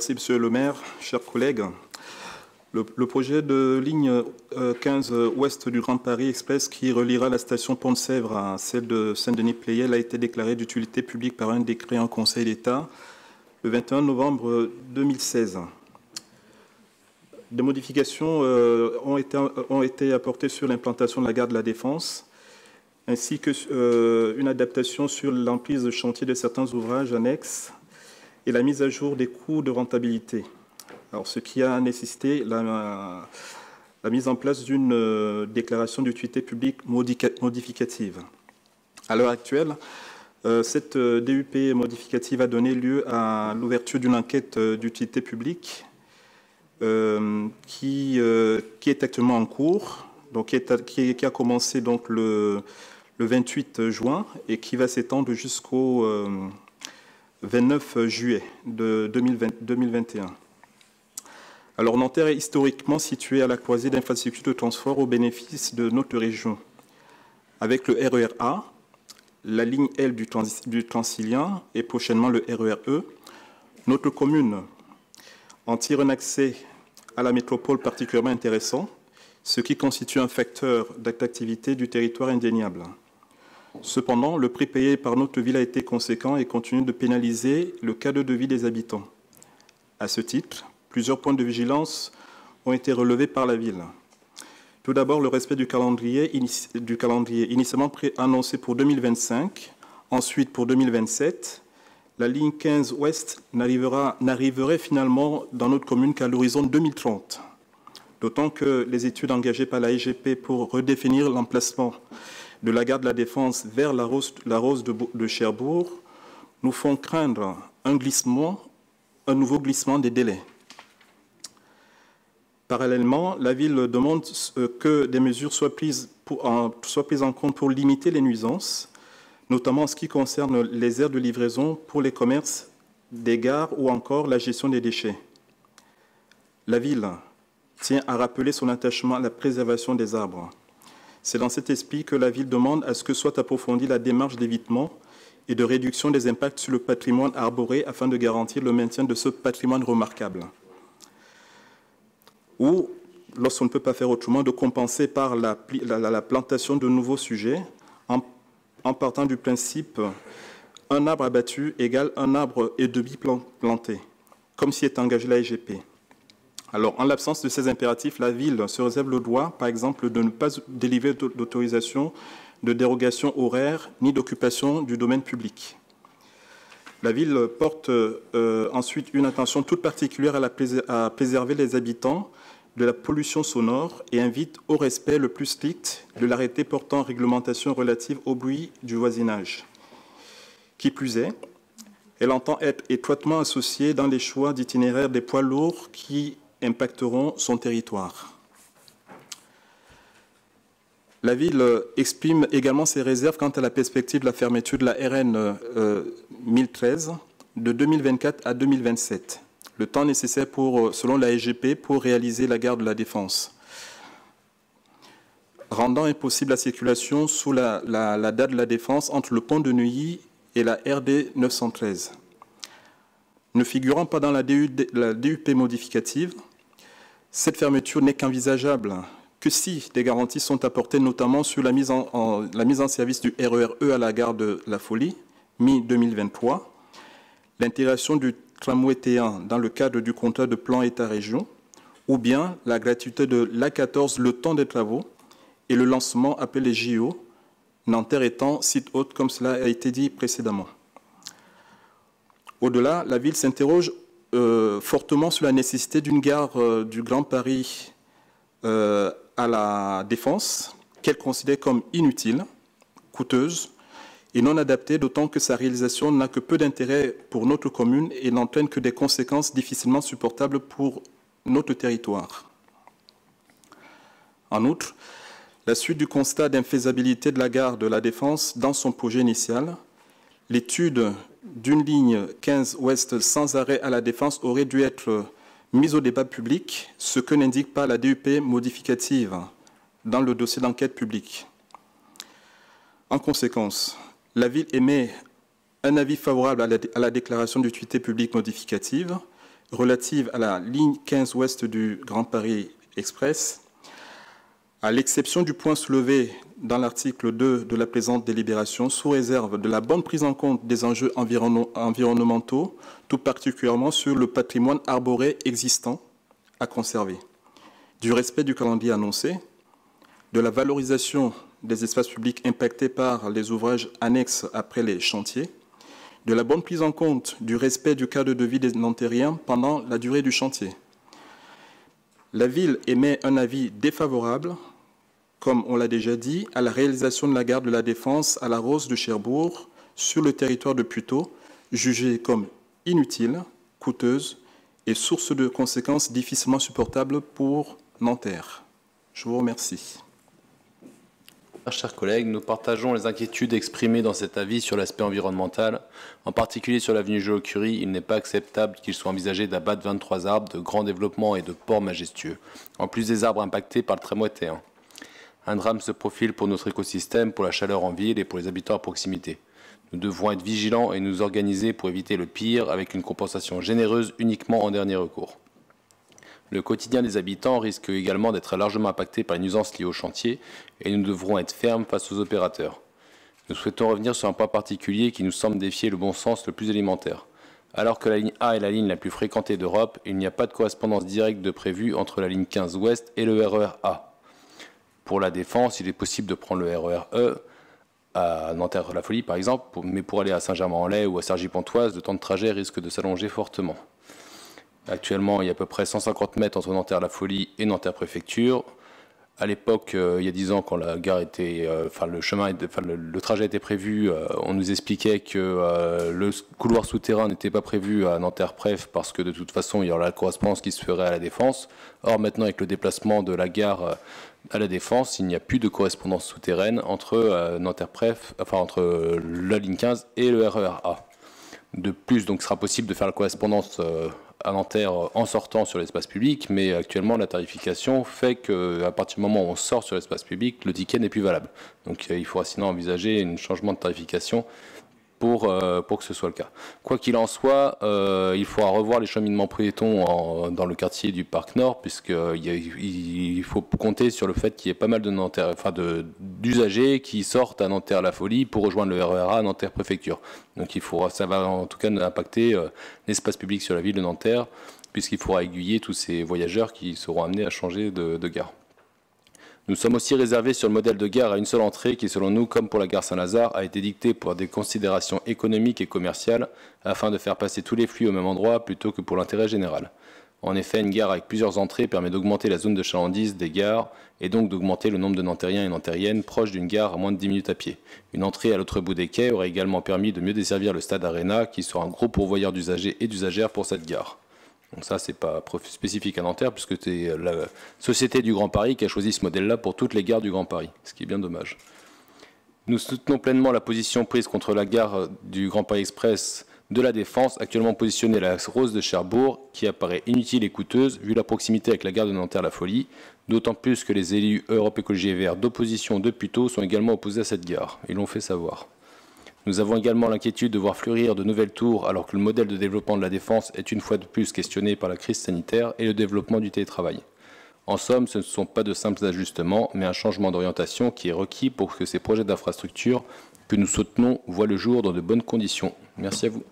Merci, Monsieur le maire, chers collègues. Le projet de ligne 15 ouest du Grand Paris Express qui reliera la station Pont-de-Sèvres à celle de Saint-Denis-Pleyel a été déclaré d'utilité publique par un décret en Conseil d'État le 21 novembre 2016. Des modifications ont été apportées sur l'implantation de la gare de la Défense, ainsi qu'une adaptation sur l'emprise de chantier de certains ouvrages annexes et la mise à jour des coûts de rentabilité. Alors, ce qui a nécessité la mise en place d'une déclaration d'utilité publique modificative. À l'heure actuelle, cette DUP modificative a donné lieu à l'ouverture d'une enquête d'utilité publique qui est actuellement en cours, donc qui a commencé donc le 28 juin et qui va s'étendre jusqu'au 29 juillet de 2021. Alors, Nanterre est historiquement située à la croisée d'infrastructures de transport au bénéfice de notre région. Avec le RER A, la ligne L du Transilien et prochainement le RER E, notre commune en tire un accès à la métropole particulièrement intéressant, ce qui constitue un facteur d'attractivité du territoire indéniable. Cependant, le prix payé par notre ville a été conséquent et continue de pénaliser le cadre de vie des habitants. À ce titre, plusieurs points de vigilance ont été relevés par la ville. Tout d'abord, le respect du calendrier initialement annoncé pour 2025, ensuite pour 2027. La ligne 15 ouest n'arriverait finalement dans notre commune qu'à l'horizon 2030. D'autant que les études engagées par la SGP pour redéfinir l'emplacement de la gare de la Défense vers la Rose de Cherbourg nous font craindre un nouveau glissement des délais. Parallèlement, la ville demande que des mesures soient prises en compte pour limiter les nuisances, notamment en ce qui concerne les aires de livraison pour les commerces des gares ou encore la gestion des déchets. La ville tient à rappeler son attachement à la préservation des arbres. C'est dans cet esprit que la ville demande à ce que soit approfondie la démarche d'évitement et de réduction des impacts sur le patrimoine arboré afin de garantir le maintien de ce patrimoine remarquable. Ou, lorsqu'on ne peut pas faire autrement, de compenser par la plantation de nouveaux sujets en partant du principe un arbre abattu égale un arbre et demi planté, comme s'y est engagé la SGP. Alors, en l'absence de ces impératifs, la ville se réserve le droit, par exemple, de ne pas délivrer d'autorisation de dérogation horaire ni d'occupation du domaine public. La ville porte ensuite une attention toute particulière à préserver les habitants de la pollution sonore et invite au respect le plus strict de l'arrêté portant réglementation relative au bruit du voisinage. Qui plus est, elle entend être étroitement associée dans les choix d'itinéraires des poids lourds qui impacteront son territoire. La ville exprime également ses réserves quant à la perspective de la fermeture de la RN 1013 de 2024 à 2027, le temps nécessaire selon la SGP pour réaliser la gare de la Défense, rendant impossible la circulation sous la date de la Défense entre le pont de Neuilly et la RD 913. Ne figurant pas dans la DUP modificative, cette fermeture n'est qu'envisageable que si des garanties sont apportées, notamment sur la mise en service du RER E à la gare de La Folie, mi-2023, l'intégration du tramway T1 dans le cadre du contrat de plan État-région, ou bien la gratuité de l'A14 le temps des travaux et le lancement appelé JO, Nanterre étant site hôte comme cela a été dit précédemment. Au-delà, la ville s'interroge fortement sur la nécessité d'une gare du Grand Paris à la Défense, qu'elle considère comme inutile, coûteuse et non adaptée, d'autant que sa réalisation n'a que peu d'intérêt pour notre commune et n'entraîne que des conséquences difficilement supportables pour notre territoire. En outre, la suite du constat d'infaisabilité de la gare de la Défense dans son projet initial, l'étude d'une ligne 15 ouest sans arrêt à la Défense aurait dû être mise au débat public, ce que n'indique pas la DUP modificative dans le dossier d'enquête publique. En conséquence, la ville émet un avis favorable à la déclaration d'utilité publique modificative, relative à la ligne 15 ouest du Grand Paris Express, à l'exception du point soulevé dans l'article 2 de la présente délibération, sous réserve de la bonne prise en compte des enjeux environnementaux, tout particulièrement sur le patrimoine arboré existant à conserver, du respect du calendrier annoncé, de la valorisation des espaces publics impactés par les ouvrages annexes après les chantiers, de la bonne prise en compte du respect du cadre de vie des Nantériens pendant la durée du chantier. La ville émet un avis défavorable, comme on l'a déjà dit, à la réalisation de la gare de la Défense à la Rose de Cherbourg sur le territoire de Puteaux, jugée comme inutile, coûteuse et source de conséquences difficilement supportables pour Nanterre. Je vous remercie. Chers collègues, nous partageons les inquiétudes exprimées dans cet avis sur l'aspect environnemental. En particulier sur l'avenue Joliot-Curie, il n'est pas acceptable qu'il soit envisagé d'abattre 23 arbres de grand développement et de ports majestueux, en plus des arbres impactés par le tramway T1. Un drame se profile pour notre écosystème, pour la chaleur en ville et pour les habitants à proximité. Nous devrons être vigilants et nous organiser pour éviter le pire avec une compensation généreuse uniquement en dernier recours. Le quotidien des habitants risque également d'être largement impacté par les nuisances liées au chantier et nous devrons être fermes face aux opérateurs. Nous souhaitons revenir sur un point particulier qui nous semble défier le bon sens le plus élémentaire. Alors que la ligne A est la ligne la plus fréquentée d'Europe, il n'y a pas de correspondance directe de prévue entre la ligne 15 Ouest et le RER A. Pour la Défense, il est possible de prendre le RER E à Nanterre-la-Folie par exemple, mais pour aller à Saint-Germain-en-Laye ou à Cergy-Pontoise, le temps de trajet risque de s'allonger fortement. Actuellement, il y a à peu près 150 mètres entre Nanterre-la-Folie et Nanterre-Préfecture. À l'époque, il y a 10 ans, quand la gare était, le trajet était prévu, on nous expliquait que le couloir souterrain n'était pas prévu à Nanterre-Préf parce que de toute façon, il y aura la correspondance qui se ferait à la Défense. Or, maintenant, avec le déplacement de la gare à la Défense, il n'y a plus de correspondance souterraine entre Nanterre-Préf, entre la ligne 15 et le RER A. De plus, donc, il sera possible de faire la correspondance à Nanterre en sortant sur l'espace public, mais actuellement la tarification fait qu'à partir du moment où on sort sur l'espace public, le ticket n'est plus valable. Donc il faudra sinon envisager un changement de tarification pour que ce soit le cas. Quoi qu'il en soit, il faudra revoir les cheminements piétons dans le quartier du Parc Nord, puisqu'il faut compter sur le fait qu'il y ait pas mal d'usagers qui sortent à Nanterre-la-Folie pour rejoindre le RER A à Nanterre-Préfecture. Donc ça va en tout cas impacter l'espace public sur la ville de Nanterre, puisqu'il faudra aiguiller tous ces voyageurs qui seront amenés à changer de gare. Nous sommes aussi réservés sur le modèle de gare à une seule entrée qui, selon nous, comme pour la gare Saint-Lazare, a été dicté pour des considérations économiques et commerciales afin de faire passer tous les flux au même endroit plutôt que pour l'intérêt général. En effet, une gare avec plusieurs entrées permet d'augmenter la zone de chalandise des gares et donc d'augmenter le nombre de Nantériens et Nantériennes proches d'une gare à moins de 10 minutes à pied. Une entrée à l'autre bout des quais aurait également permis de mieux desservir le stade Arena qui sera un gros pourvoyeur d'usagers et d'usagères pour cette gare. Donc ça, c'est pas spécifique à Nanterre, puisque c'est la Société du Grand Paris qui a choisi ce modèle-là pour toutes les gares du Grand Paris, ce qui est bien dommage. Nous soutenons pleinement la position prise contre la gare du Grand Paris Express de la Défense, actuellement positionnée à la Rose de Cherbourg, qui apparaît inutile et coûteuse, vu la proximité avec la gare de Nanterre-la-Folie, d'autant plus que les élus Europe Écologie et Verts d'opposition de Puteaux sont également opposés à cette gare. Ils l'ont fait savoir. Nous avons également l'inquiétude de voir fleurir de nouvelles tours alors que le modèle de développement de la Défense est une fois de plus questionné par la crise sanitaire et le développement du télétravail. En somme, ce ne sont pas de simples ajustements, mais un changement d'orientation qui est requis pour que ces projets d'infrastructure que nous soutenons voient le jour dans de bonnes conditions. Merci à vous.